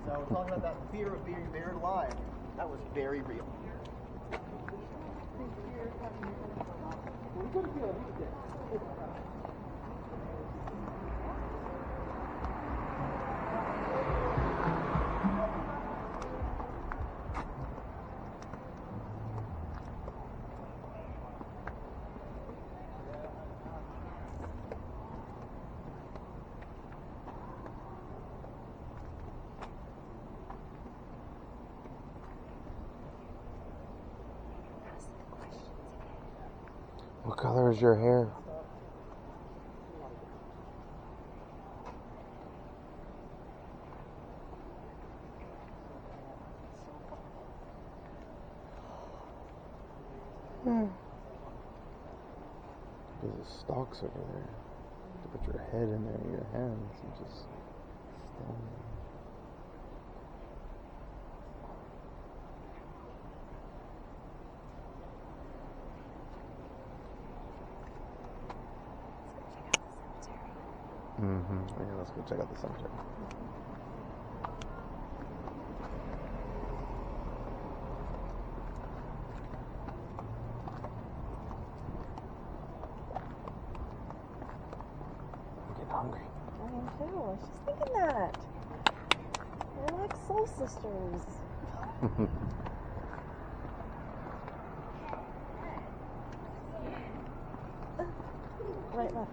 So we're talking about that fear of being buried alive. That was very real. What color is your hair? There's the stalks over there. To put your head in there in your hands and just stand there. Yeah, let's go check out the cemetery. I'm getting hungry. I am too. I was just thinking that. We're like soul sisters. Right, left.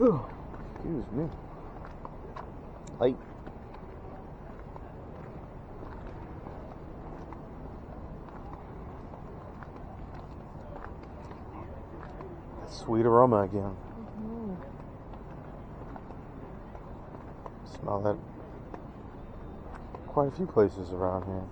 Excuse me. Late. Sweet aroma again. Smell that quite a few places around here.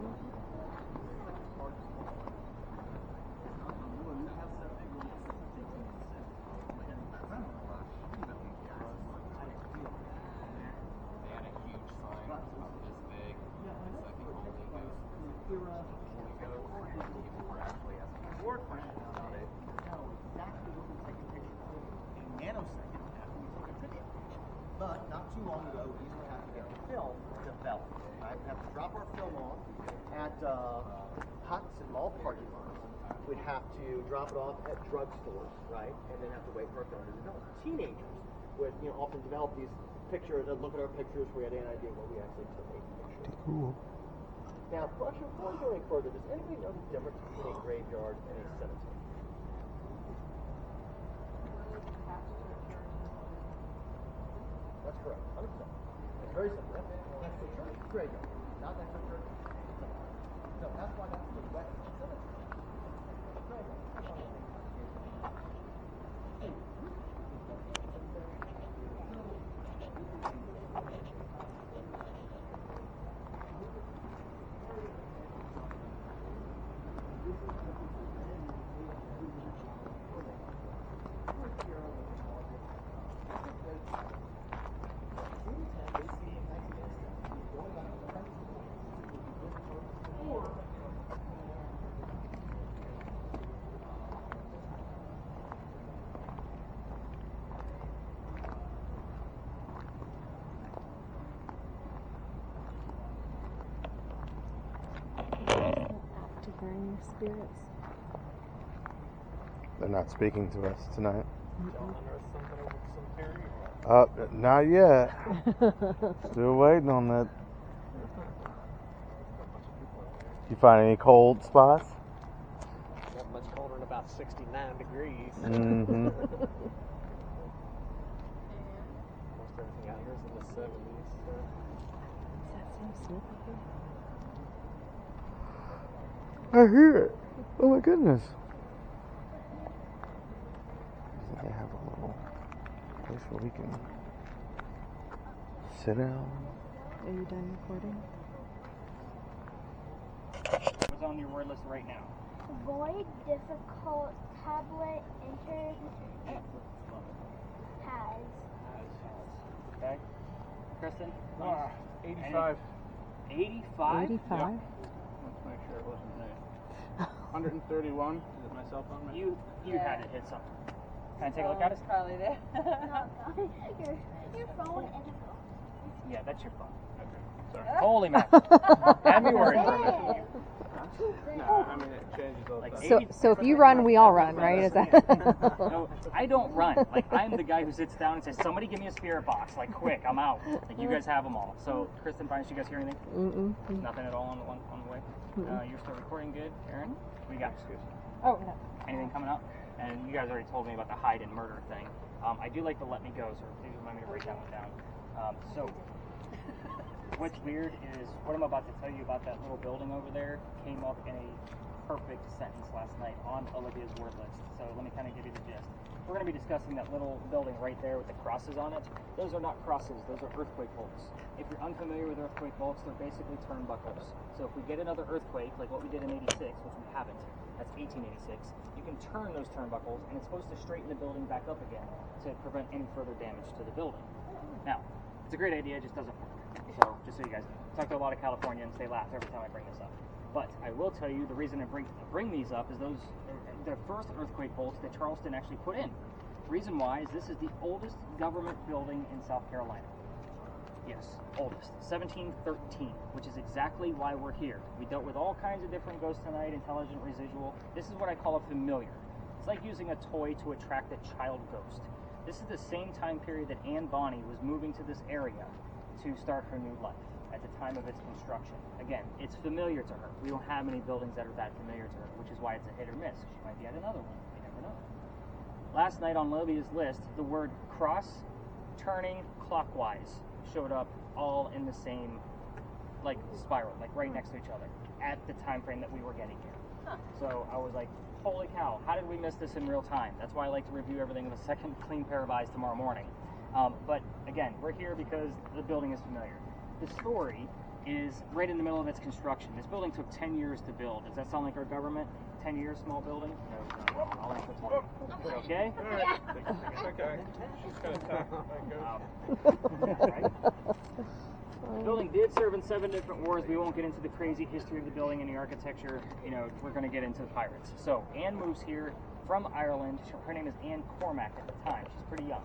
But not too long ago, these would have to get film developed. Right? We'd have to drop our film on at huts and mall parking lots. We'd have to drop it off at drugstores, right? And then have to wait for our film to develop. Teenagers would, often develop these pictures and look at our pictures. We had an idea what we actually took a picture. Cool. Now, before we go any further, does anybody know the difference between a graveyard and a cemetery? That's correct, 100%. It's very simple. Next to a church, graveyard. Not next to a church, cemetery. So that's why that's the west cemetery. Graveyard. Spirits. They're not speaking to us tonight. Mm-mm. Not yet. Still waiting on that. You find any cold spots? Not much colder than about 69 degrees. Mm-hmm. Most everything out here is in the 70s. So. Does that seem sneaky here? I hear it. Oh my goodness. They have a little place where we can sit down. Are you done recording? on your word list right now? Void, difficult, tablet, enter, has. Okay. Kristen? 85. 85? 85? Let's make sure it wasn't me. 131. Is it my cell phone? You had it hit something. Can I take a look at it? Probably there. Your phone isn't going. Yeah, that's your phone. Okay. Sorry. Holy mackerel. Had me worried for a minute. No, I mean, it changes all the Like time. So if you run, we all run, right? Is that? No, I don't run. Like, I'm the guy who sits down and says, somebody give me a spirit box. Like, quick, I'm out. Like, you guys have them all. So, Kristen, Brian, did you guys hear anything? Mm-mm. Nothing at all on the way? You're still recording good? Erin? What you got? Oh, no. Anything coming up? And you guys already told me about the hide and murder thing. I do like the let me go, so please remind me to break that one down. So, what's weird is what I'm about to tell you about that little building over there came up in a perfect sentence last night on Olivia's word list. So let me kind of give you the gist. We're going to be discussing that little building right there with the crosses on it. Those are not crosses, those are earthquake bolts. If you're unfamiliar with earthquake bolts, they're basically turnbuckles. So if we get another earthquake, like what we did in 86, which we haven't, that's 1886, you can turn those turnbuckles and it's supposed to straighten the building back up again to prevent any further damage to the building. Now, it's a great idea, it just doesn't work. So, just so you guys know. I talk to a lot of Californians, they laugh every time I bring this up. But I will tell you the reason I bring these up is those the first earthquake bolts that Charleston actually put in. Reason why is this is the oldest government building in South Carolina. Yes, oldest. 1713, which is exactly why we're here. We dealt with all kinds of different ghosts tonight, intelligent residual. This is what I call a familiar. It's like using a toy to attract a child ghost. This is the same time period that Anne Bonny was moving to this area to start her new life at the time of its construction. Again, it's familiar to her. We don't have many buildings that are that familiar to her, which is why it's a hit or miss. She might be at another one. You never know. Last night on Olivia's list, the word cross, turning clockwise showed up all in the same like spiral, like right next to each other at the time frame that we were getting here. So I was like, holy cow, how did we miss this in real time? That's why I like to review everything with a second clean pair of eyes tomorrow morning. But again, we're here because the building is familiar. The story is right in the middle of its construction. This building took 10 years to build. Does that sound like our government? 10 years, small building? No, I'll answer for you. Okay? Okay. She's got a tap. Right? The building did serve in 7 different wars. We won't get into the crazy history of the building and the architecture. You know, we're going to get into the pirates. So, Anne moves here from Ireland. Her name is Anne Cormack at the time. She's pretty young.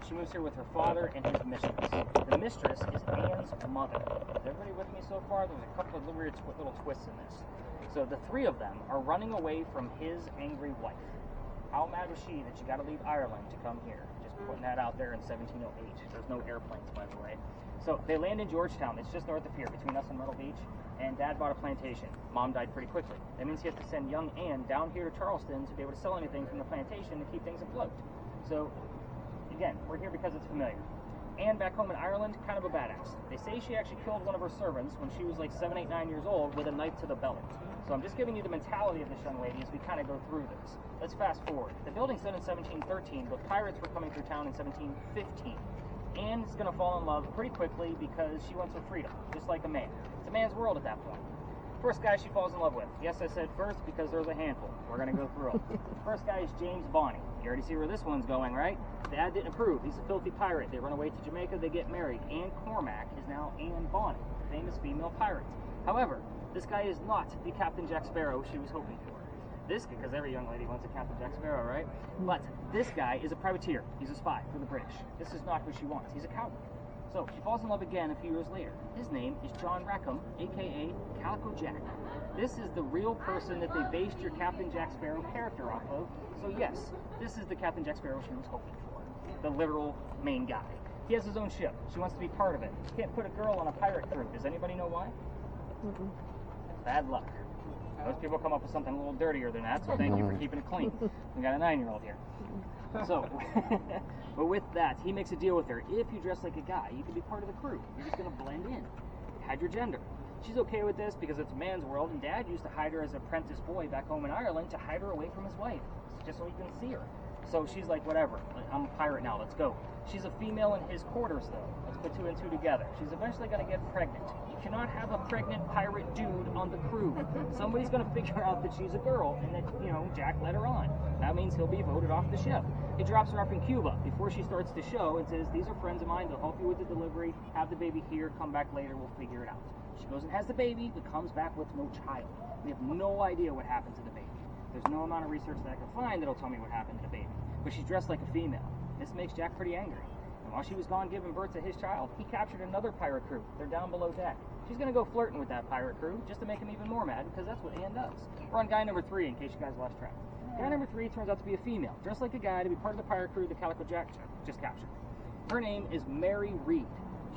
She moves here with her father and his mistress. The mistress is Anne's mother. Is everybody with me so far? There's a couple of weird little twists in this. So the three of them are running away from his angry wife. How mad was she that she got to leave Ireland to come here? Just putting that out there in 1708. There's no airplanes, by the way. So they land in Georgetown. It's just north of here, between us and Myrtle Beach. And Dad bought a plantation. Mom died pretty quickly. That means he has to send young Anne down here to Charleston to be able to sell anything from the plantation to keep things afloat. So again, we're here because it's familiar. Anne back home in Ireland, kind of a badass. They say she actually killed one of her servants when she was like 7, 8, 9 years old with a knife to the belly. So I'm just giving you the mentality of this young lady as we kind of go through this. Let's fast forward. The building's done in 1713, but pirates were coming through town in 1715. Anne's going to fall in love pretty quickly because she wants her freedom, just like a man. It's a man's world at that point. First guy she falls in love with. Yes, I said first because there's a handful. We're going to go through them. First guy is James Bonny. You already see where this one's going, right? Dad didn't approve. He's a filthy pirate. They run away to Jamaica. They get married. Anne Cormack is now Anne Bonny, famous female pirate. However, this guy is not the Captain Jack Sparrow she was hoping for. This, because every young lady wants a Captain Jack Sparrow, right? But this guy is a privateer. He's a spy for the British. This is not who she wants. He's a cowboy. So she falls in love again a few years later. His name is John Rackham, a.k.a. Calico Jack. This is the real person that they based your Captain Jack Sparrow character off of. So yes, this is the Captain Jack Sparrow she was hoping for. The literal main guy. He has his own ship. She wants to be part of it. You can't put a girl on a pirate crew. Does anybody know why? Bad luck. Most people come up with something a little dirtier than that, so thank you for keeping it clean. We got a 9-year-old here. So, but with that, he makes a deal with her. If you dress like a guy, you can be part of the crew. You're just going to blend in. Hide your gender. She's okay with this because it's a man's world, and Dad used to hide her as an apprentice boy back home in Ireland to hide her away from his wife, just so he couldn't see her. So she's like, whatever, I'm a pirate now, let's go. She's a female in his quarters, though. Let's put 2 and 2 together. She's eventually going to get pregnant. cannot have a pregnant pirate dude on the crew. Somebody's going to figure out that she's a girl and that, Jack let her on. That means he'll be voted off the ship. He drops her off in Cuba before she starts the show and says, these are friends of mine, they'll help you with the delivery, have the baby here, come back later, we'll figure it out. She goes and has the baby, but comes back with no child. We have no idea what happened to the baby. There's no amount of research that I can find that'll tell me what happened to the baby. But she's dressed like a female. This makes Jack pretty angry. And while she was gone giving birth to his child, he captured another pirate crew. They're down below deck. She's going to go flirting with that pirate crew just to make him even more mad, because that's what Anne does. We're on guy number 3, in case you guys lost track. Guy number 3 turns out to be a female, dressed like a guy to be part of the pirate crew that Calico Jack just captured. Her name is Mary Reed.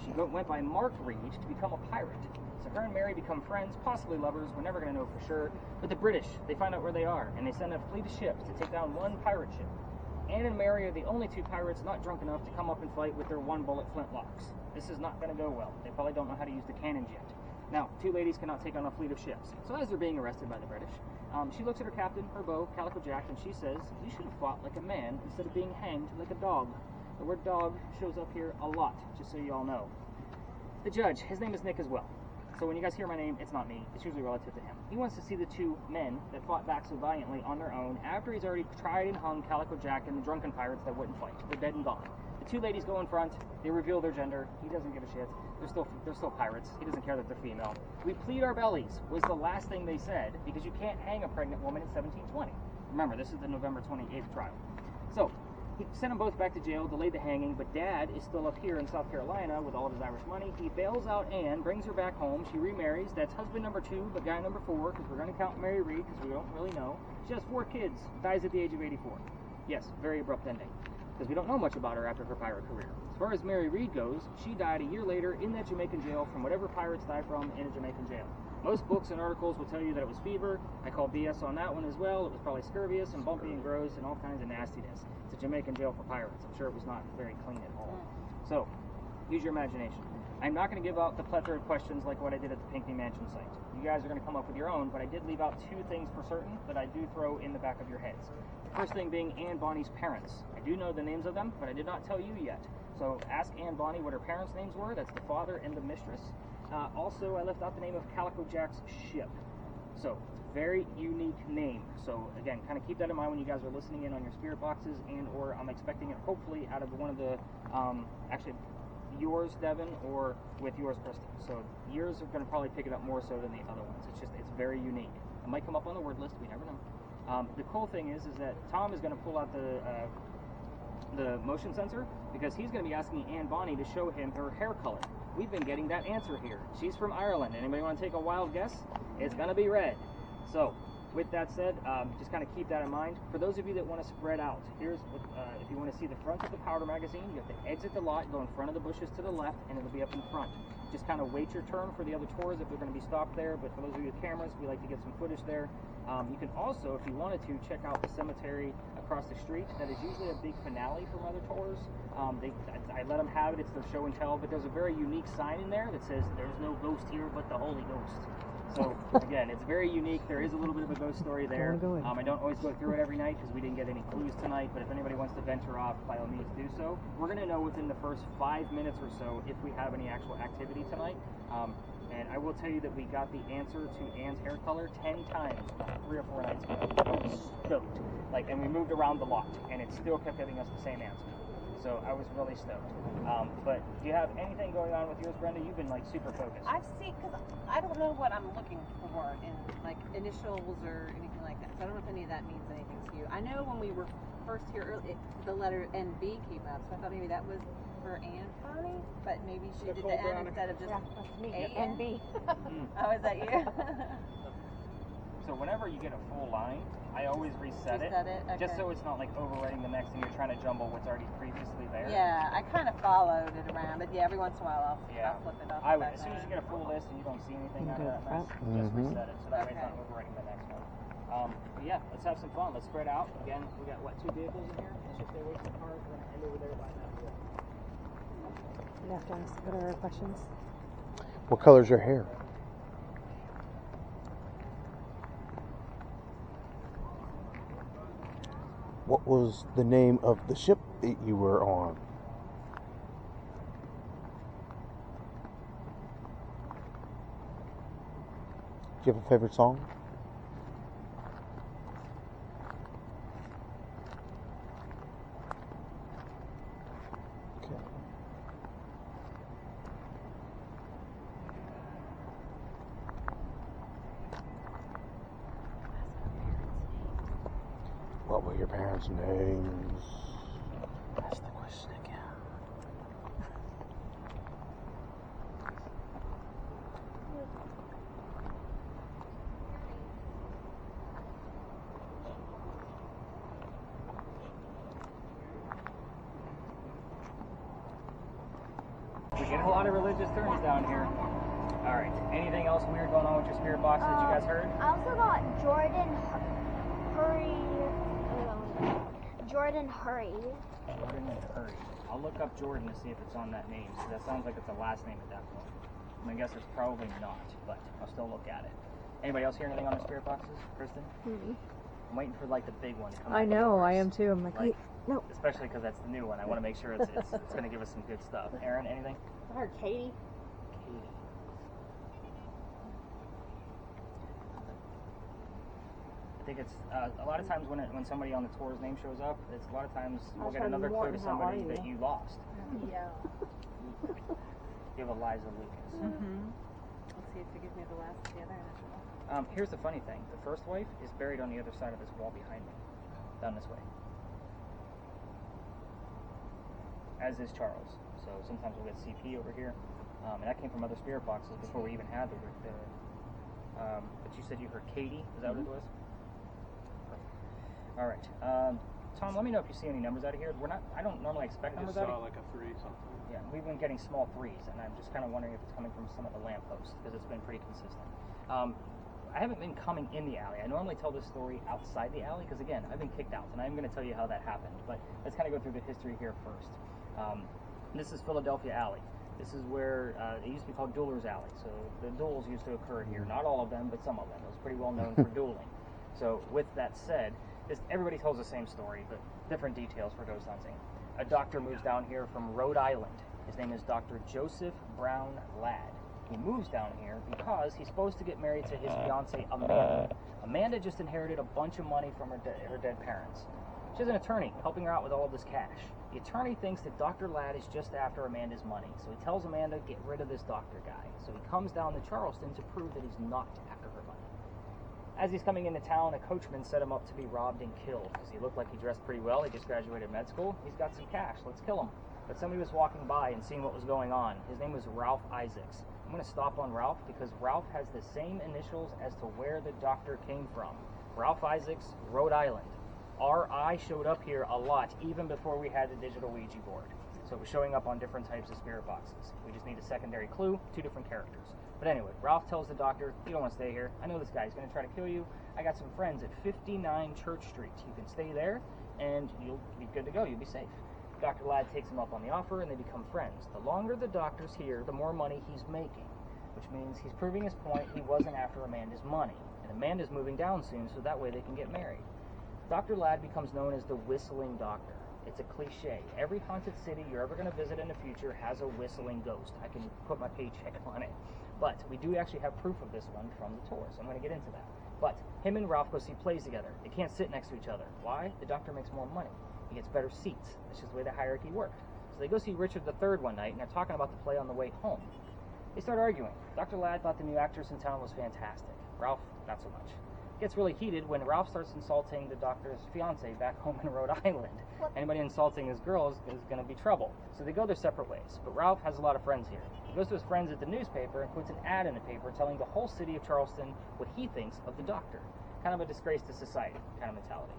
She went by Mark Reed to become a pirate. So her and Mary become friends, possibly lovers, we're never going to know for sure. But the British, they find out where they are, and they send a fleet of ships to take down one pirate ship. Anne and Mary are the only 2 pirates not drunk enough to come up and fight with their 1-bullet flintlocks. This is not going to go well. They probably don't know how to use the cannons yet. Now, 2 ladies cannot take on a fleet of ships. So as they're being arrested by the British, she looks at her captain, her beau, Calico Jack, and she says, you should have fought like a man instead of being hanged like a dog. The word dog shows up here a lot, just so you all know. The judge, his name is Nick as well. So when you guys hear my name, it's not me. It's usually relative to him. He wants to see the 2 men that fought back so valiantly on their own after he's already tried and hung Calico Jack and the drunken pirates that wouldn't fight. They're dead and gone. The 2 ladies go in front. They reveal their gender. He doesn't give a shit. They're still pirates. He doesn't care that they're female. We plead our bellies was the last thing they said, because you can't hang a pregnant woman in 1720. Remember, this is the November 28th trial. So he sent them both back to jail, delayed the hanging, but Dad is still up here in South Carolina with all of his Irish money. He bails out Anne, brings her back home. She remarries. That's husband number 2, but guy number 4, because we're going to count Mary Reed, because we don't really know. She has 4 kids, dies at the age of 84. Yes, very abrupt ending, because we don't know much about her after her pirate career. As far as Mary Reed goes, she died a year later in that Jamaican jail from whatever pirates die from in a Jamaican jail. Most books and articles will tell you that it was fever. I call BS on that one as well. It was probably scurvious and bumpy and gross and all kinds of nastiness. It's a Jamaican jail for pirates. I'm sure it was not very clean at all. So, use your imagination. I'm not going to give out the plethora of questions like what I did at the Pinckney Mansion site. You guys are going to come up with your own, but I did leave out 2 things for certain that I do throw in the back of your heads. The first thing being Anne Bonny's parents. I do know the names of them, but I did not tell you yet. So ask Anne Bonny what her parents' names were. That's the father and the mistress. Also, I left out the name of Calico Jack's ship. So, very unique name. So, again, kind of keep that in mind when you guys are listening in on your spirit boxes, and or I'm expecting it hopefully out of one of the, actually, yours, Devin, or with yours, Kristen. So, yours are going to probably pick it up more so than the other ones. It's very unique. It might come up on the word list. We never know. The cool thing is that Tom is going to pull out the motion sensor, because he's going to be asking Anne Bonny to show him her hair color. We've been getting that answer here. She's from Ireland. Anybody want to take a wild guess? It's going to be red. So, with that said, just kind of keep that in mind. For those of you that want to spread out, here's what, if you want to see the front of the powder magazine, you have to exit the lot, go in front of the bushes to the left, and it'll be up in front. Just kind of wait your turn for the other tours if they're going to be stopped there, but for those of you with cameras, we like to get some footage there. You can also, if you wanted to, check out the cemetery across the street. That is usually a big finale from other tours. I let them have it. It's their show and tell, but there's a very unique sign in there that says, "There's no ghost here but the Holy Ghost." So, again, it's very unique. There is a little bit of a ghost story there. I don't always go through it every night because we didn't get any clues tonight, but if anybody wants to venture off, by all means do so. We're going to know within the first 5 minutes or so if we have any actual activity tonight. And I will tell you that we got the answer to Anne's hair color 10 times 3 or 4 nights ago. I was stoked. And we moved around the lot, and it still kept giving us the same answer. So I was really stoked. But do you have anything going on with yours, Brenda? You've been super focused. I've seen, because I don't know what I'm looking for in initials or anything like that. So I don't know if any of that means anything to you. I know when we were first here early, the letter NB came up, so I thought maybe that was for Anne Bonny, but maybe she did the N instead of just that's me. NB. Oh, is that you? So whenever you get a full line, I always reset it. Okay. Just so it's not overwriting the next and you're trying to jumble what's already previously there. Yeah, I kind of followed it around, but yeah, every once in a while I'll flip it up. I would, as soon as you get a full list and you don't see anything out of that mess, just reset it, so that way it's not overwriting the next one. But yeah, let's have some fun. Let's spread out. Again, we got, 2 vehicles in here? Let's just stay away from the cars. We're going to end over there by that wall. You have to ask what are our questions. What color's your hair? What was the name of the ship that you were on? you have a favorite song? Okay. What were your parents' names? That's the question again. We get a lot of religious terms down here. All right. Anything else weird going on with your spirit boxes that you guys heard? I also got Jordan Hurry. Jordan Hurry. Jordan and Hurry. I'll look up Jordan to see if it's on that name. So that sounds like it's a last name at that point. I guess it's probably not, but I'll still look at it. Anybody else hear anything on the spirit boxes? Kristen? Mm-hmm. I'm waiting for like the big one to come out. I know, I am too. I'm like, Like, no. especially because that's the new one. I want to make sure it's going to give us some good stuff. Erin, anything? I heard Katie. Katie. I think it's a lot of times when somebody on the tour's name shows up, it's a lot of times we'll get another clue to somebody that you lost. Yeah. You have Eliza Lucas. Mm-hmm. Let's see if it gives me the other initial. Here's the funny thing. The first wife is buried on the other side of this wall behind me. Down this way. As is Charles. So sometimes we'll get CP over here. And that came from other spirit boxes before we even had the but you said you heard Katie. Is that what it was? Perfect. All right. Tom, let me know if you see any numbers out of here. I don't normally expect numbers out of here. like a 3 something. Yeah, we've been getting small 3s, and I'm just kind of wondering if it's coming from some of the lampposts, because it's been pretty consistent. I haven't been coming in the alley. I normally tell this story outside the alley, because again, I've been kicked out, and I'm going to tell you how that happened. But let's kind of go through the history here first. This is Philadelphia Alley. This is where it used to be called Dueller's Alley. So the duels used to occur here. Not all of them, but some of them. It was pretty well known for dueling. So with that said, everybody tells the same story, but different details for ghost hunting. A doctor moves down here from Rhode Island. His name is Dr. Joseph Brown Ladd. He moves down here because he's supposed to get married to his fiancée, Amanda. Amanda just inherited a bunch of money from her dead parents. She's an attorney, helping her out with all of this cash. The attorney thinks that Dr. Ladd is just after Amanda's money, so he tells Amanda, get rid of this doctor guy. So he comes down to Charleston to prove that he's not after her money. As he's coming into town, a coachman set him up to be robbed and killed, because he looked like he dressed pretty well. He just graduated med school. He's got some cash. Let's kill him. But somebody was walking by and seeing what was going on. His name was Ralph Isaacs. I'm going to stop on Ralph because Ralph has the same initials as to where the doctor came from. Ralph Isaacs, Rhode Island. RI showed up here a lot, even before we had the digital Ouija board. So it was showing up on different types of spirit boxes. We just need a secondary clue, 2 different characters. But anyway, Ralph tells the doctor, you don't want to stay here. I know this guy. He's going to try to kill you. I got some friends at 59 Church Street. You can stay there, and you'll be good to go. You'll be safe. Dr. Ladd takes him up on the offer, and they become friends. The longer the doctor's here, the more money he's making, which means he's proving his point he wasn't after Amanda's money. And Amanda's moving down soon, so that way they can get married. Dr. Ladd becomes known as the Whistling Doctor. It's a cliche. Every haunted city you're ever going to visit in the future has a whistling ghost. I can put my paycheck on it. But we do actually have proof of this one from the tour, so I'm going to get into that. But him and Ralph go see plays together. They can't sit next to each other. Why? The doctor makes more money. He gets better seats. That's just the way the hierarchy works. So they go see Richard III one night, and they're talking about the play on the way home. They start arguing. Dr. Ladd thought the new actress in town was fantastic. Ralph, not so much. Gets really heated when Ralph starts insulting the doctor's fiancée back home in Rhode Island. Anybody insulting his girl is going to be trouble. So they go their separate ways. But Ralph has a lot of friends here. He goes to his friends at the newspaper and puts an ad in the paper telling the whole city of Charleston what he thinks of the doctor. Kind of a disgrace to society kind of mentality.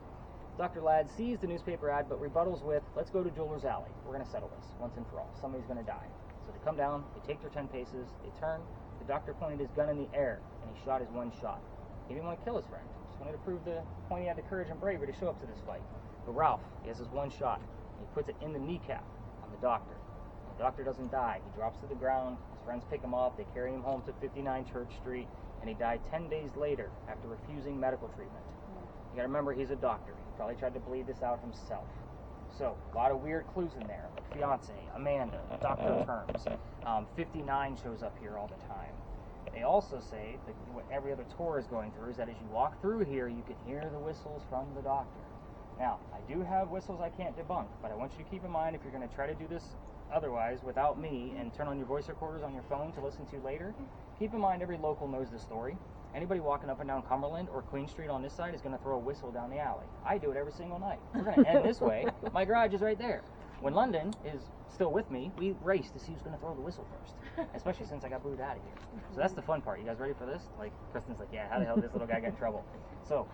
Dr. Ladd sees the newspaper ad but rebuttals with, let's go to Jeweler's Alley. We're going to settle this once and for all. Somebody's going to die. So they come down, they take their 10 paces, they turn. The doctor pointed his gun in the air and he shot his one shot. He didn't want to kill his friend. He just wanted to prove the point he had the courage and bravery to show up to this fight. But Ralph, he has his one shot. He puts it in the kneecap on the doctor. The doctor doesn't die. He drops to the ground. His friends pick him up. They carry him home to 59 Church Street. And he died 10 days later after refusing medical treatment. You gotta remember, he's a doctor. He probably tried to bleed this out himself. So, a lot of weird clues in there. Fiance, Amanda, doctor terms. 59 shows up here all the time. They also say that what every other tour is going through is that as you walk through here, you can hear the whistles from the doctor. Now, I do have whistles I can't debunk, but I want you to keep in mind if you're going to try to do this otherwise without me and turn on your voice recorders on your phone to listen to later, keep in mind every local knows the story. Anybody walking up and down Cumberland or Queen Street on this side is going to throw a whistle down the alley. I do it every single night. We're going to end this way. My garage is right there. When London is still with me, we race to see who's going to throw the whistle first, especially since I got booed out of here. So that's the fun part. You guys ready for this? Like, Kristen's like, yeah, how the hell did this little guy get in trouble? So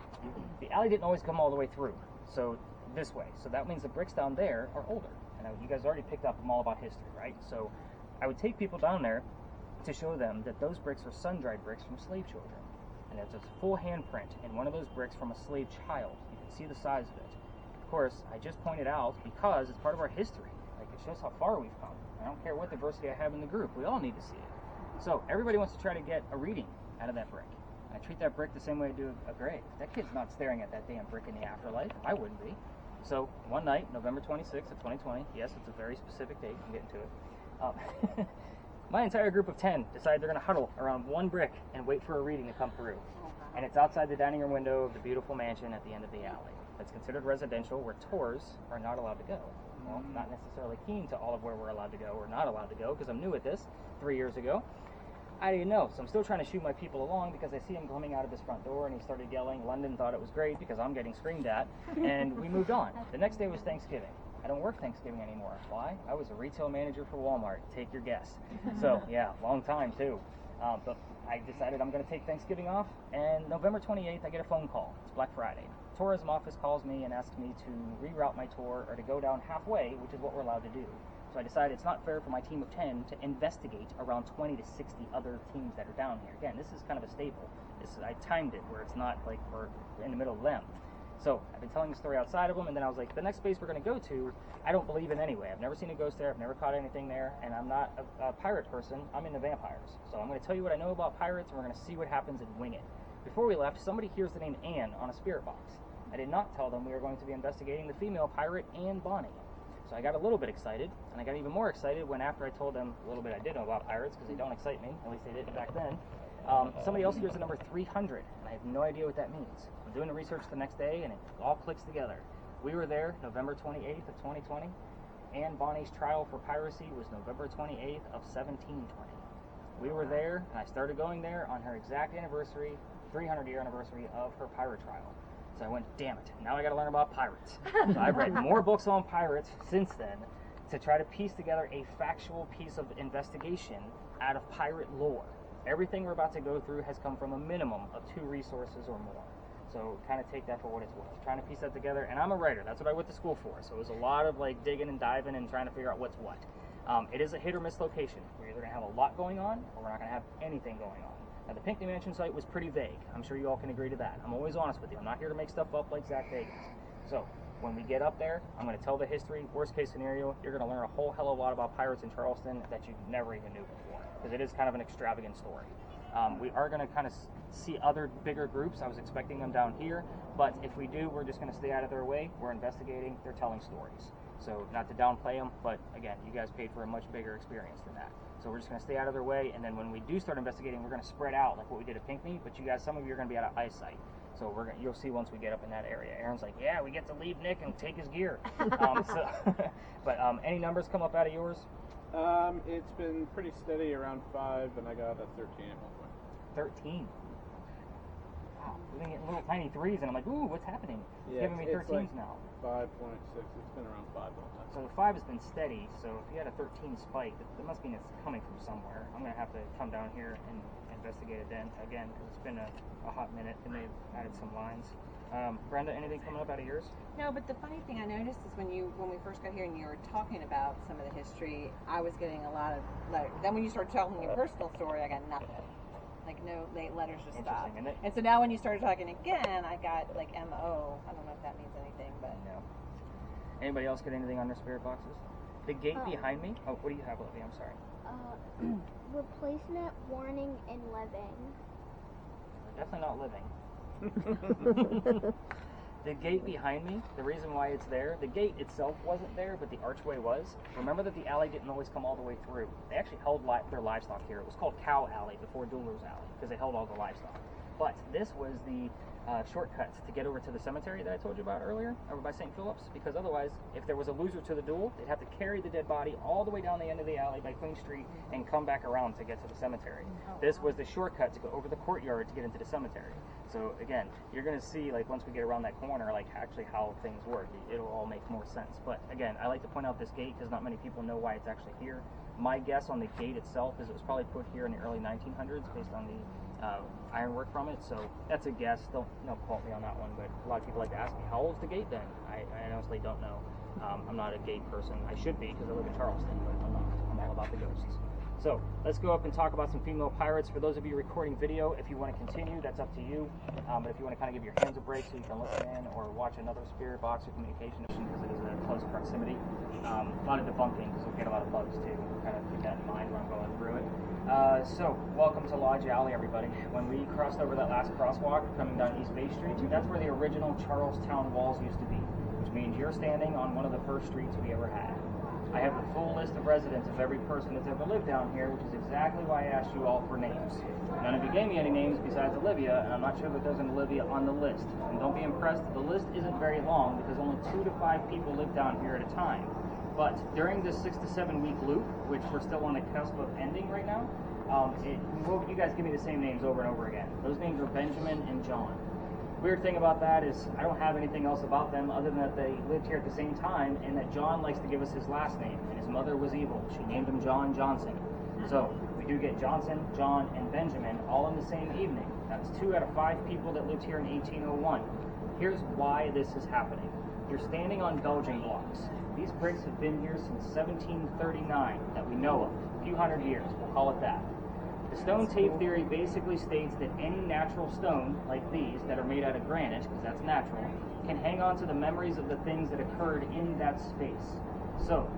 the alley didn't always come all the way through. So this way. So that means the bricks down there are older. And you guys already picked up I'm all about history, right? So I would take people down there to show them that those bricks are sun-dried bricks from slave children. And it's a full handprint in one of those bricks from a slave child. You can see the size of it. Of course, I just pointed out because it's part of our history. Like, it shows how far we've come. I don't care what diversity I have in the group. We all need to see it. So everybody wants to try to get a reading out of that brick. And I treat that brick the same way I do a grave. That kid's not staring at that damn brick in the afterlife. I wouldn't be. So one night, November 26th of 2020, yes, it's a very specific date. I'm getting to it. My entire group of 10 decided they're going to huddle around one brick and wait for a reading to come through. And it's outside the dining room window of the beautiful mansion at the end of the alley. It's considered residential where tours are not allowed to go. Well, not necessarily keen to all of where we're allowed to go or not allowed to go because I'm new at this 3 years ago. I didn't know, so I'm still trying to shoo my people along because I see him coming out of his front door and he started yelling. London thought it was great because I'm getting screamed at, and we moved on. The next day was Thanksgiving. I don't work Thanksgiving anymore. Why? I was a retail manager for Walmart. Take your guess. So, yeah, long time too. But I decided I'm going to take Thanksgiving off, and November 28th, I get a phone call. It's Black Friday. Tourism office calls me and asks me to reroute my tour or to go down halfway, which is what we're allowed to do. So I decided it's not fair for my team of 10 to investigate around 20 to 60 other teams that are down here. Again, this is kind of a staple. I timed it where it's not like we're in the middle of them. So I've been telling the story outside of them, and then I was like, the next space we're going to go to, I don't believe in anyway. I've never seen a ghost there. I've never caught anything there, and I'm not a pirate person. I'm into vampires. So I'm going to tell you what I know about pirates, and we're going to see what happens and wing it. Before we left, somebody hears the name Anne on a spirit box. I did not tell them we were going to be investigating the female pirate, Anne Bonny. So I got a little bit excited, and I got even more excited when after I told them a little bit I did know about pirates, because they don't excite me, at least they didn't back then. Somebody else hears the number 300, and I have no idea what that means. I'm doing the research the next day, and it all clicks together. We were there November 28th of 2020. Anne Bonny's trial for piracy was November 28th of 1720. We were there, and I started going there on her exact anniversary, 300-year anniversary of her pirate trial. So I went, damn it, now I got to learn about pirates. So I've read more books on pirates since then to try to piece together a factual piece of investigation out of pirate lore. Everything we're about to go through has come from a minimum of 2 resources or more. So kind of take that for what it's worth. Trying to piece that together, and I'm a writer. That's what I went to school for. So it was a lot of like digging and diving and trying to figure out what's what. It is a hit or miss location. We're either going to have a lot going on, or we're not going to have anything going on. Now the Pinckney Mansion site was pretty vague. I'm sure you all can agree to that. I'm always honest with you. I'm not here to make stuff up like Zach Vegas. So when we get up there, I'm going to tell the history. Worst case scenario, you're going to learn a whole hell of a lot about pirates in Charleston that you never even knew before, because it is kind of an extravagant story. We are going to kind of see other bigger groups. I was expecting them down here, but if we do, we're just going to stay out of their way. We're investigating. They're telling stories. So not to downplay them, but again, you guys paid for a much bigger experience than that. So we're just going to stay out of their way, and then when we do start investigating, we're going to spread out like what we did at Pinckney, but you guys, some of you are going to be out of eyesight. So you'll see once we get up in that area. Aaron's like, yeah, we get to leave Nick and take his gear. But any numbers come up out of yours? It's been pretty steady around 5, and I got a 13 at one point. 13. Wow, we've been getting little tiny 3s, and I'm like, ooh, what's happening? It's giving me 13s like now. 5.6. It's been around 5 all the time. So the 5 has been steady, so if you had a 13 spike, that must mean it's coming from somewhere. I'm going to have to come down here and investigate it then again, because it's been a hot minute, and they've added some lines. Brenda, anything coming up out of yours? No, but the funny thing I noticed is when we first got here and you were talking about some of the history, I was getting a lot of letters. Then when you started telling your personal story, I got nothing. Like no letters just stopped. Isn't it? And so now when you started talking again, I got like MO. I don't know if that means anything, but No. Anybody else get anything on their spirit boxes? The gate behind me. Oh, what do you have, Olivia? I'm sorry. Replacement warning in living. Definitely not living. The gate behind me, the reason why it's there, the gate itself wasn't there, but the archway was. Remember that the alley didn't always come all the way through. They actually held their livestock here. It was called Cow Alley before Dueler's Alley because they held all the livestock. But this was the shortcut to get over to the cemetery that I told you about earlier, over by St. Philip's, because otherwise, if there was a loser to the duel, they'd have to carry the dead body all the way down the end of the alley by Queen Street and come back around to get to the cemetery. This was the shortcut to go over the courtyard to get into the cemetery. So again, you're going to see, like, once we get around that corner, like, actually how things work. It'll all make more sense. But again, I like to point out this gate because not many people know why it's actually here. My guess on the gate itself is it was probably put here in the early 1900s based on the ironwork from it. So that's a guess. Don't quote me on that one, but a lot of people like to ask me, how old's the gate then? I honestly don't know. I'm not a gate person. I should be because I live in Charleston, but I'm not. I'm all about the ghosts. So let's go up and talk about some female pirates. For those of you recording video, if you want to continue, that's up to you. But if you want to kind of give your hands a break so you can listen in or watch another spirit box or communication because it is a close proximity. A lot of debunking because we'll get a lot of bugs too. Kind of keep that in mind when I'm going through it. So welcome to Lodge Alley, everybody. When we crossed over that last crosswalk coming down East Bay Street, that's where the original Charlestown walls used to be, which means you're standing on one of the first streets we ever had. I have the full list of residents of every person that's ever lived down here, which is exactly why I asked you all for names. None of you gave me any names besides Olivia, and I'm not sure that there's an Olivia on the list. And don't be impressed, the list isn't very long because only 2 to 5 people live down here at a time. But during this 6 to 7 week loop, which we're still on the cusp of ending right now, you guys give me the same names over and over again. Those names are Benjamin and John. Weird thing about that is I don't have anything else about them other than that they lived here at the same time and that John likes to give us his last name, and his mother was evil. She named him John Johnson. So we do get Johnson, John, and Benjamin all in the same evening. That's 2 out of 5 people that lived here in 1801. Here's why this is happening. You're standing on Belgian blocks. These bricks have been here since 1739 that we know of. A few hundred years, we'll call it that. The stone tape theory basically states that any natural stone, like these, that are made out of granite, because that's natural, can hang on to the memories of the things that occurred in that space. So,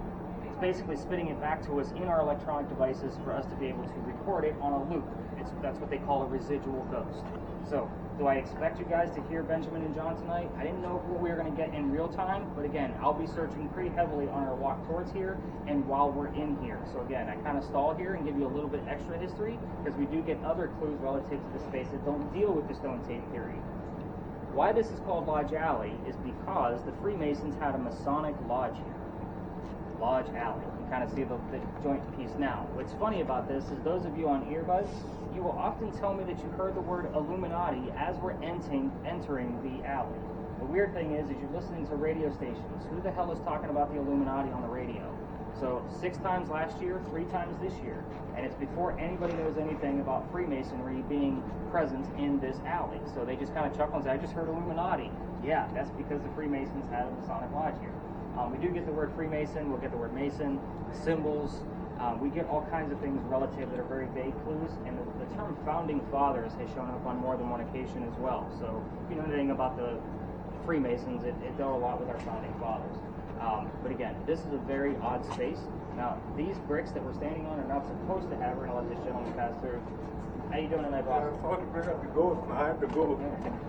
it's basically spitting it back to us in our electronic devices for us to be able to record it on a loop. That's what they call a residual ghost. So, do I expect you guys to hear Benjamin and John tonight? I didn't know what we were going to get in real time, but again, I'll be searching pretty heavily on our walk towards here and while we're in here. So again, I kind of stall here and give you a little bit extra history because we do get other clues relative to the space that don't deal with the stone tape theory. Why this is called Lodge Alley is because the Freemasons had a Masonic lodge here. Lodge Alley. You kind of see the joint piece now. What's funny about this is those of you on earbuds, you will often tell me that you heard the word Illuminati as we're entering the alley. The weird thing is you're listening to radio stations. Who the hell is talking about the Illuminati on the radio? So 6 times last year, 3 times this year. And it's before anybody knows anything about Freemasonry being present in this alley. So they just kind of chuckle and say, I just heard Illuminati. Yeah, that's because the Freemasons had a Masonic lodge here. We do get the word Freemason, we'll get the word Mason, symbols. We get all kinds of things relative that are very vague clues, and the term Founding Fathers has shown up on more than one occasion as well. So if you know anything about the Freemasons, it dealt a lot with our Founding Fathers. But again, this is a very odd space. Now, these bricks that we're standing on are not supposed to have, we're going to let this gentleman pass through. How you doing tonight, boss? I thought to bring up the ghost behind the ghost.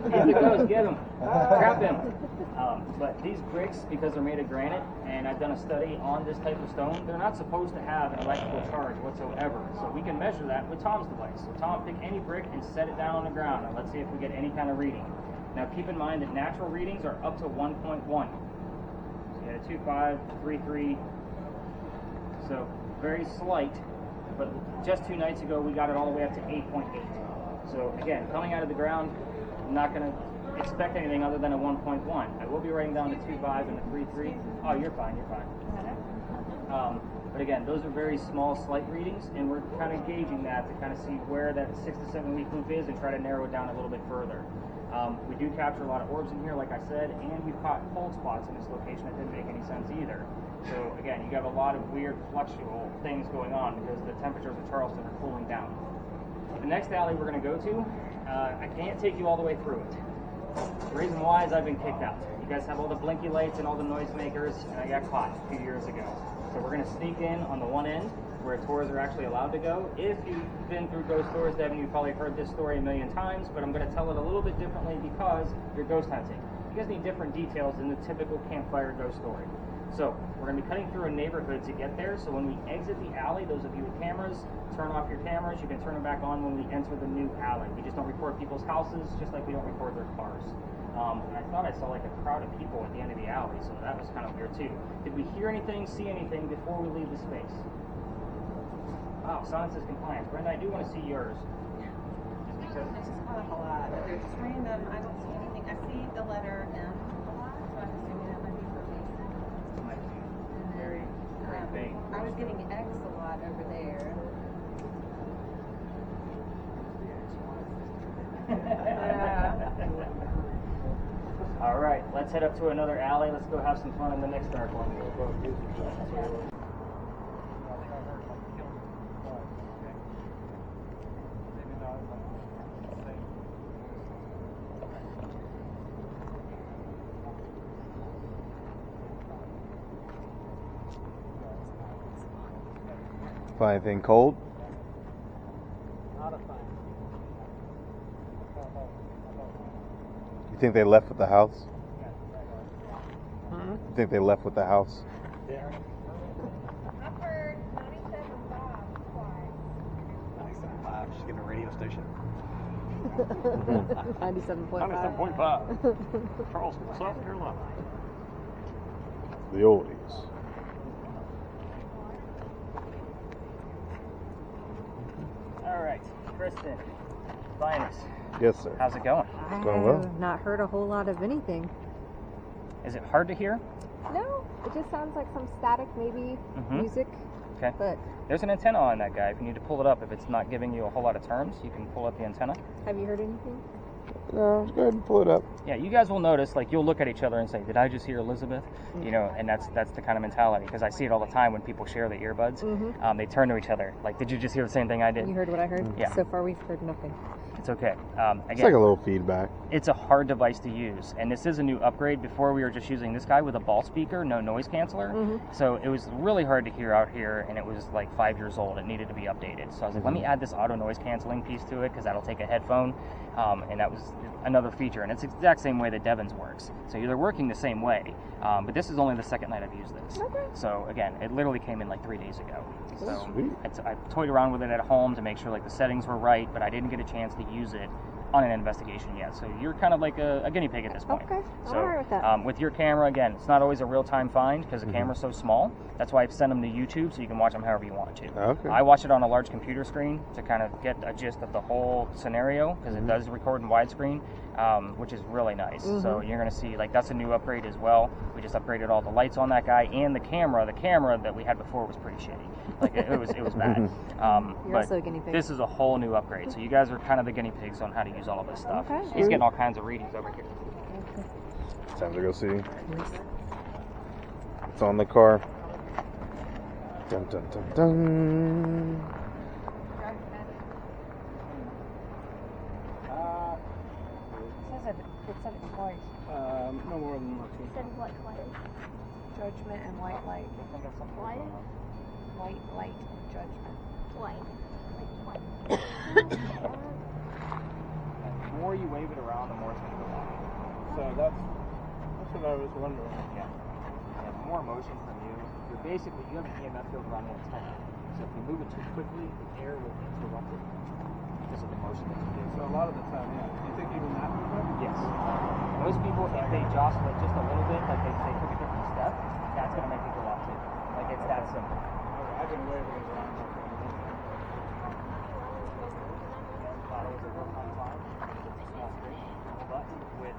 Get the ghost, get him. Trap him. But these bricks, because they're made of granite, and I've done a study on this type of stone, they're not supposed to have an electrical charge whatsoever. So we can measure that with Tom's device. So Tom, pick any brick and set it down on the ground, and let's see if we get any kind of reading. Now keep in mind that natural readings are up to 1.1. So you had a 2.5, 3.3. So very slight. But just 2 nights ago, we got it all the way up to 8.8. So again, coming out of the ground, I'm not going to expect anything other than a 1.1. I will be writing down the 2.5 and the 3.3. Oh, you're fine, you're fine. But again, those are very small, slight readings, and we're kind of gauging that to kind of see where that 6 to 7 week loop is and try to narrow it down a little bit further. We do capture a lot of orbs in here, like I said, and we've caught cold spots in this location that didn't make any sense either. So again, you have a lot of weird fluctual things going on because the temperatures of Charleston are cooling down. The next alley we're going to go to, I can't take you all the way through it. The reason why is I've been kicked out. You guys have all the blinky lights and all the noisemakers, and I got caught a few years ago. So we're going to sneak in on the one end where tours are actually allowed to go. If you've been through Ghost Tours, Devin, you've probably heard this story a million times, but I'm going to tell it a little bit differently because you're ghost hunting. you guys need different details than the typical campfire ghost story. So we're going to be cutting through a neighborhood to get there. So when we exit the alley, those of you with cameras, turn off your cameras. You can turn them back on when we enter the new alley. We just don't record people's houses, just like we don't record their cars. And I thought I saw like a crowd of people at the end of the alley, so that was kind of weird too. Did we hear anything, see anything before we leave the space? Wow, silence is compliance. Brenda, I do want to see yours. Just because It's just kind of a lot. But there's just random. I don't see anything. I see the letter M a lot, so I'm assuming that might be for Mason. might be very, very vague. I was getting X a lot over there. All right, let's head up to another alley. Let's go have some fun in the next dark one. Find anything cold? Not a thing. You think they left with the house? You think they left with the house? I've heard 97.5 twice. 97.5. She's getting a radio station. 97.5. 97.5. Charleston, South Carolina. The oldies. All right, Kristen, Linus, Yes, sir. how's it going? It's going well. I've not heard a whole lot of anything. Is it hard to hear? No, it just sounds like some static, maybe music. Okay. But There's an antenna on that guy. If you need to pull it up, if it's not giving you a whole lot of terms, you can pull up the antenna. have you heard anything? No, go ahead and pull it up. Yeah, you guys will notice, like, you'll look at each other and say, did I just hear Elizabeth? You know, and that's the kind of mentality, because I see it all the time when people share the earbuds. They turn to each other, like, did you just hear the same thing I did? You heard what I heard? Yeah. So far, we've heard nothing. It's okay. It's Again, like a little feedback. it's a hard device to use, and this is a new upgrade. Before, we were just using this guy with a ball speaker, no noise canceller, so it was really hard to hear out here, and it was like 5 years old. It needed to be updated, so I was like, let me add this auto noise canceling piece to it, because that'll take a headphone, and that was another feature, and it's the exact same way that Devon's works, so they're working the same way, but this is only the second night I've used this. So again, it literally came in like 3 days ago. So Sweet. I toyed around with it at home to make sure like the settings were right, but I didn't get a chance to use it on an investigation yet. So you're kind of like a guinea pig at this point. Okay, So I'm alright with that. with your camera, again, it's not always a real-time find because the camera's so small. That's why I've sent them to YouTube so you can watch them however you want to. Okay. I watch it on a large computer screen to kind of get a gist of the whole scenario because it does record in widescreen, which is really nice. So you're going to see, like, that's a new upgrade as well. We just upgraded all the lights on that guy and the camera. The camera that we had before was pretty shitty. Like, it was bad. You're But also a guinea pig. this is a whole new upgrade. So you guys are kind of the guinea pigs on how to use all of this stuff. Okay. He's getting all kinds of readings over here. Time to go see. It's on the car. Dun dun dun dun. It said it's white. No more than like two. Said what color? Judgment and white light. What? White light judgment. White. Like what? The more you wave it around, the more it's going to go off. So that's what I was wondering. Yeah. Yeah, the more motion from you, you're basically, you have an EMF field around the antenna. So if you move it too quickly, the air will interrupt it because of the motion that you do. So a lot of the time, yeah. Do you think even that would work? Yes. Most people, if they jostle it just a little bit, like they took a different step, that's going to make it go off too. Like, it's that simple. I've been waving it around. Thought it was a real-time time. Small screen, but with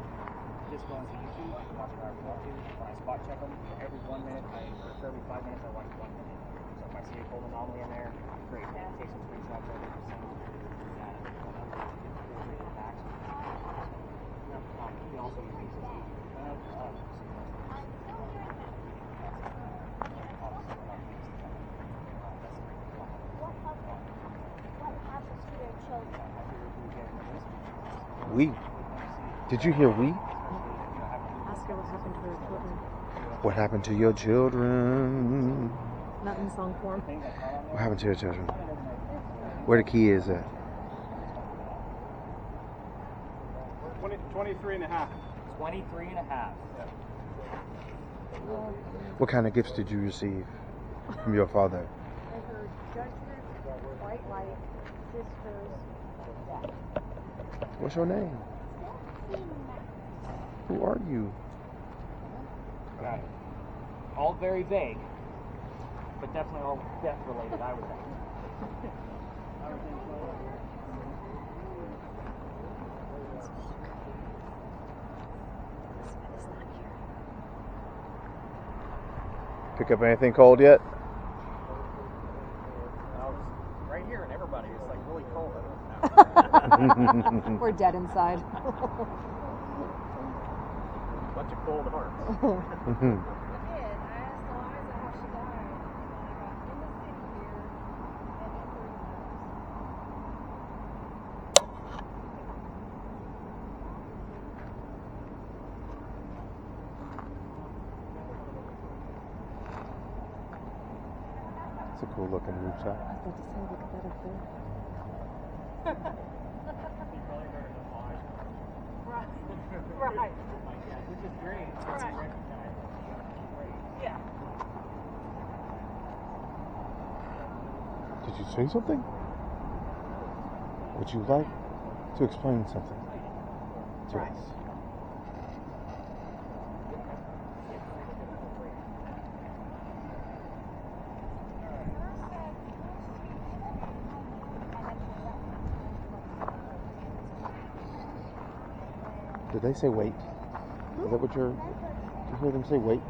this going to YouTube, you can watch it however you want to. When I spot check them, for every 1 minute, or for every 5 minutes, I watch 1 minute. So if I see a cold anomaly in there, great. Take some screenshots of it, send them to he also uses What happens to your children? We. Did you hear we? Ask her what happened to her children. What happened to your children? Not in song form. What happened to your children? Where the key is at? 23 and a half. 23 and a half. What kind of gifts did you receive from your father? I heard judgment, white light, sisters, death. What's your name? Who are you? Got it. All very vague, but definitely all death related, I would think. Pick up anything cold yet? Right here, and everybody, it's like really cold. We're dead inside. Bunch of cold hearts. I did. I asked Eliza how she died. And I got in the city here and in 30 minutes. It's a cool looking rooftop. I was about to say, look at that up there. Right. Which is great. Right. Yeah. Did you say something? Would you like to explain something to us? Did they say wait? Is that what you're... Did you hear them say wait?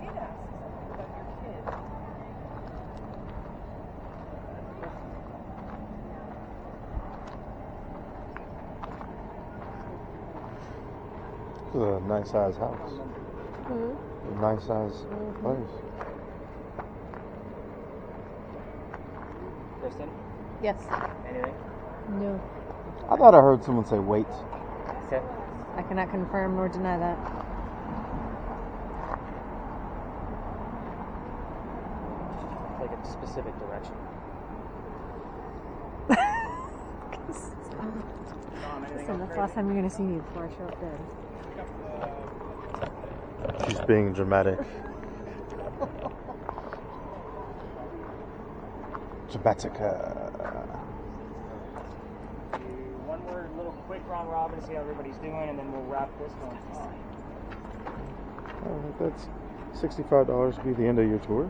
You did ask something about your kid. This is a nice size house. A nice size place. Kristen, Yes. anything? No. I thought I heard someone say wait. Sit. I cannot confirm nor deny that. Like a specific direction. Listen, that's the last time you're going to see me before I show up dead. She's being dramatic. Dramatica. One more little quick round robin, see how everybody's doing, and then we'll wrap this one up. That's $65 to be the end of your tour.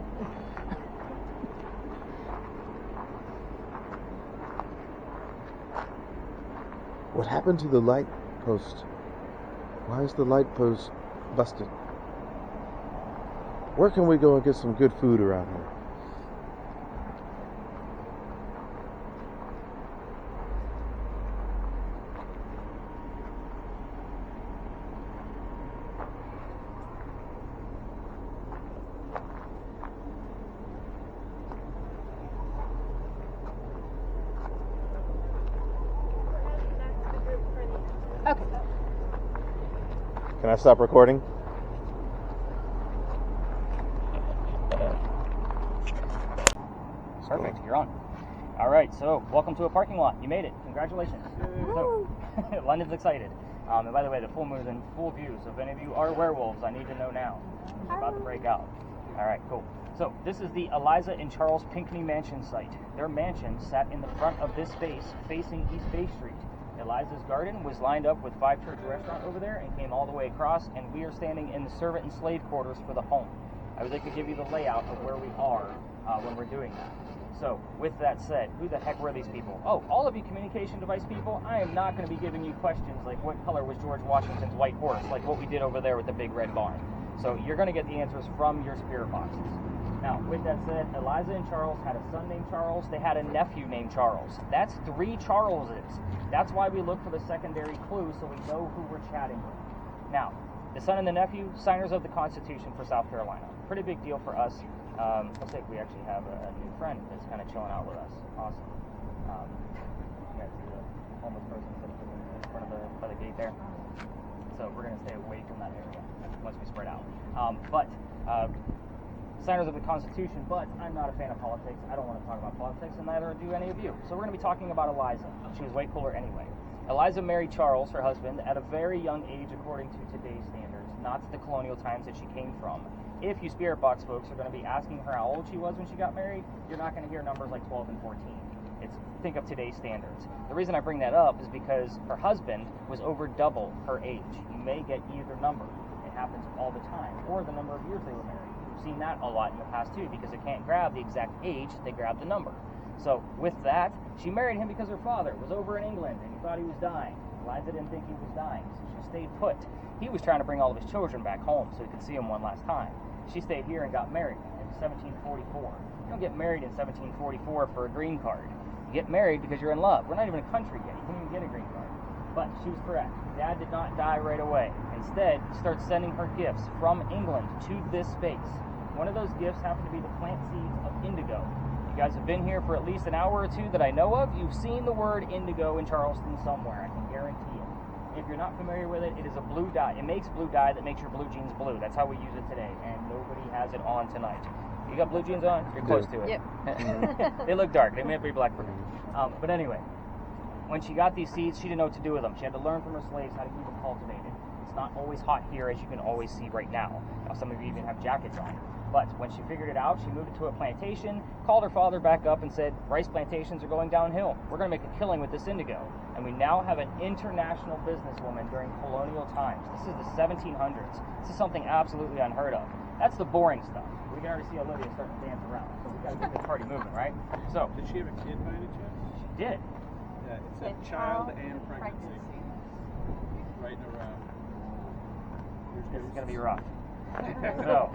What happened to the light post? Why is the light post busted? Where can we go and get some good food around here? Okay. Can I stop recording? Perfect, you're on. All right, so welcome to a parking lot. You made it. Congratulations. So, London's excited. And by the way, the full moon is in full view, so if any of you are werewolves, I need to know now. It's about to break out. All right, cool. So this is the Eliza and Charles Pinckney mansion site. Their mansion sat in the front of this space facing East Bay Street. Eliza's garden was lined up with Five Church Restaurant over there and came all the way across, and we are standing in the servant and slave quarters for the home. I would like to give you the layout of where we are when we're doing that. So, with that said, who the heck were these people? Oh, all of you communication device people, I am not going to be giving you questions like what color was George Washington's white horse, like what we did over there with the big red barn. So, you're going to get the answers from your spirit boxes. Now, with that said, Eliza and Charles had a son named Charles. They had a nephew named Charles. That's 3 Charleses. That's why we look for the secondary clue so we know who we're chatting with. Now, the son and the nephew, signers of the Constitution for South Carolina. Pretty big deal for us. Looks like we actually have a new friend that's kind of chilling out with us. Awesome. You guys see the homeless person sitting in front of by the gate there? So we're going to stay away from that area once we spread out. signers of the Constitution, but I'm not a fan of politics. I don't want to talk about politics, and neither do any of you. So we're going to be talking about Eliza. She was way cooler anyway. Eliza married Charles, her husband, at a very young age according to today's standards, not the colonial times that she came from. If you spirit box folks are going to be asking her how old she was when she got married, you're not going to hear numbers like 12 and 14. Think of today's standards. The reason I bring that up is because her husband was over double her age. You may get either number. It happens all the time. Or the number of years they were married. We've seen that a lot in the past too, because they can't grab the exact age, they grab the number. So with that, she married him because her father was over in England and he thought he was dying. Eliza didn't think he was dying, so she stayed put. He was trying to bring all of his children back home so he could see them one last time. She stayed here and got married in 1744. You don't get married in 1744 for a green card. Get married because you're in love. We're not even a country yet. You can't even get a green card. But she was correct. Dad did not die right away. Instead, he starts sending her gifts from England to this space. One of those gifts happened to be the plant seeds of indigo. You guys have been here for at least an hour or two that I know of. You've seen the word indigo in Charleston somewhere. I can guarantee it. If you're not familiar with it, it is a blue dye. It makes blue dye that makes your blue jeans blue. That's how we use it today, and nobody has it on tonight. You got blue jeans on? You're close to it. Yep. They look dark. They may be black for me. But anyway, when she got these seeds, she didn't know what to do with them. She had to learn from her slaves how to keep them cultivated. It's not always hot here, as you can always see right now. Now, some of you even have jackets on. But when she figured it out, she moved it to a plantation, called her father back up and said, rice plantations are going downhill. We're going to make a killing with this indigo. And we now have an international businesswoman during colonial times. This is the 1700s. This is something absolutely unheard of. That's the boring stuff. We can already see Olivia starting to dance around. So we got to get this party moving, right? So, did she have a kid by any chance? She did. Yeah, it said child and pregnancy. Right around. This is going to be rough. So,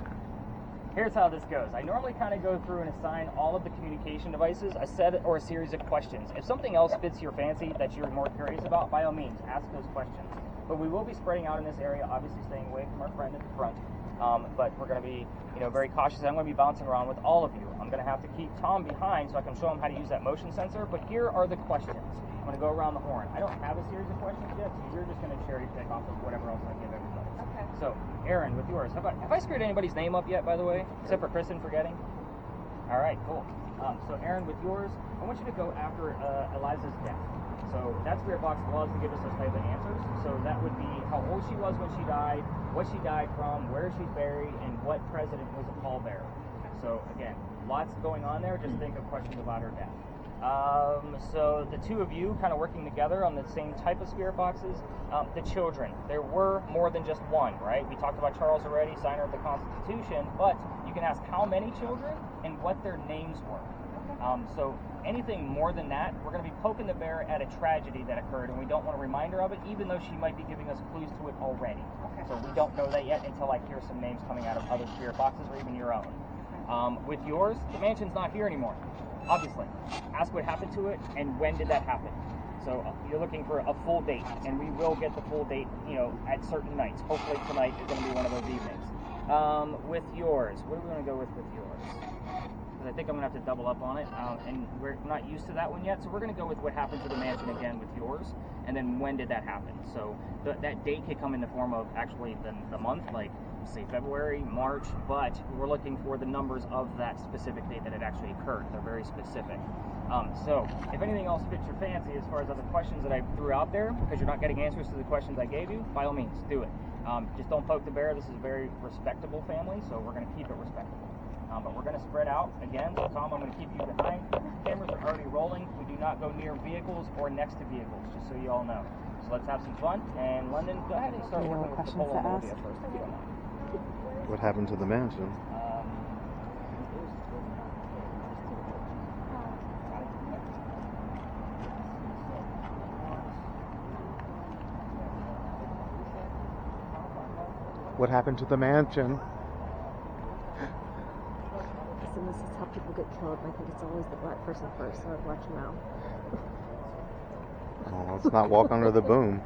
here's how this goes. I normally kind of go through and assign all of the communication devices a set or a series of questions. If something else fits your fancy that you're more curious about, by all means, ask those questions. But we will be spreading out in this area, obviously staying away from our friend at the front. But we're going to be, very cautious. I'm going to be bouncing around with all of you. I'm going to have to keep Tom behind so I can show him how to use that motion sensor. But here are the questions. I'm going to go around the horn. I don't have a series of questions yet, so you're just going to cherry pick off of whatever else I give everybody. Okay. So, Erin, with yours, have I screwed anybody's name up yet, by the way? Except for Kristen forgetting? All right, cool. So, Erin, with yours, I want you to go after Eliza's death. So that spirit box loves to give us those type of answers. So that would be how old she was when she died, what she died from, where she's buried, and what president was a pallbearer. So again, lots going on there. Just think of questions about her death. So the two of you kind of working together on the same type of spirit boxes. The children, there were more than just one, right? We talked about Charles already, signer of the Constitution, but you can ask how many children and what their names were. So anything more than that, we're going to be poking the bear at a tragedy that occurred, and we don't want to remind her of it, even though she might be giving us clues to it already. So we don't know that yet until I hear some names coming out of other spirit boxes or even your own. With yours, the mansion's not here anymore, obviously. Ask what happened to it and when did that happen. So you're looking for a full date, and we will get the full date, at certain nights. Hopefully tonight is going to be one of those evenings. With yours, what are we going to go with yours? Because I think I'm going to have to double up on it, and we're not used to that one yet, so we're going to go with what happened to the mansion again with yours, and then when did that happen. So that date could come in the form of actually the month, like say February, March, but we're looking for the numbers of that specific date that it actually occurred. They're very specific. So if anything else fits your fancy as far as other questions that I threw out there, because you're not getting answers to the questions I gave you, by all means, do it. Just don't poke the bear. This is a very respectable family, so we're going to keep it respectable. But we're going to spread out again. So Tom, I'm going to keep you behind. Cameras are already rolling. We do not go near vehicles or next to vehicles, just so you all know. So let's have some fun. And London, go ahead and start working with Nicole and Olivia first, if you don't mind. What happened to the mansion? What happened to the mansion? Listen, this is how people get killed. I think it's always the black person first, so I'd watch your mouth. Oh, let's not walk under the boom.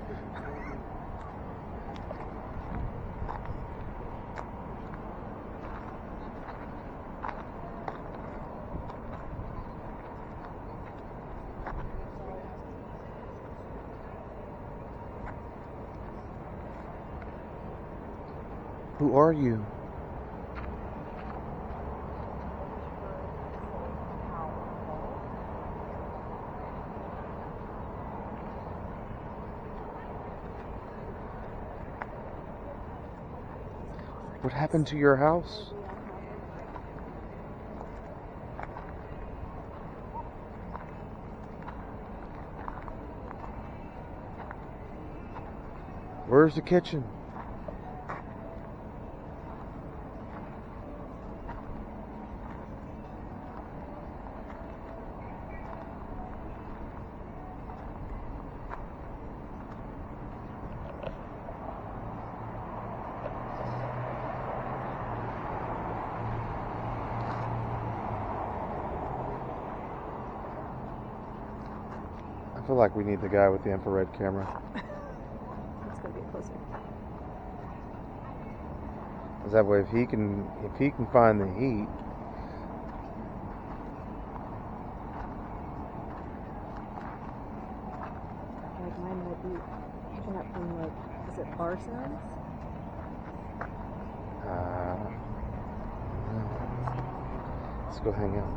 Who are you? What happened to your house? Where's the kitchen? I feel like we need the guy with the infrared camera. Let's go get closer. Cause that way, if he can find the heat. Like mine might be picking up from like, is it bar sounds? Let's go hang out.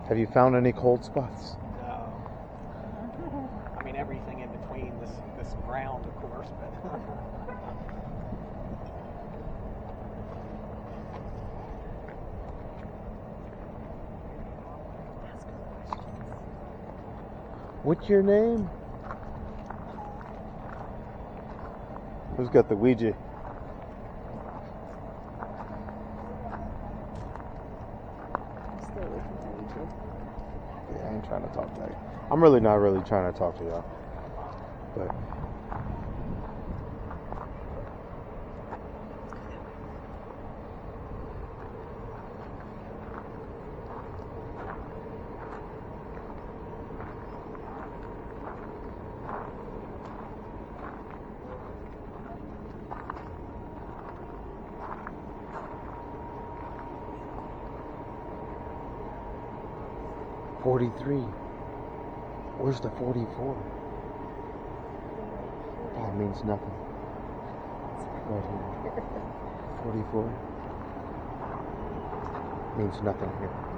Have you found any cold spots? No. I mean, everything in between this ground, of course, but. What's your name? Who's got the Ouija? Stay away from that YouTube. Yeah, I ain't trying to talk to you. I'm really not really trying to talk to y'all. But $43. Where's the 44? That means nothing. Right here. 44 means nothing here.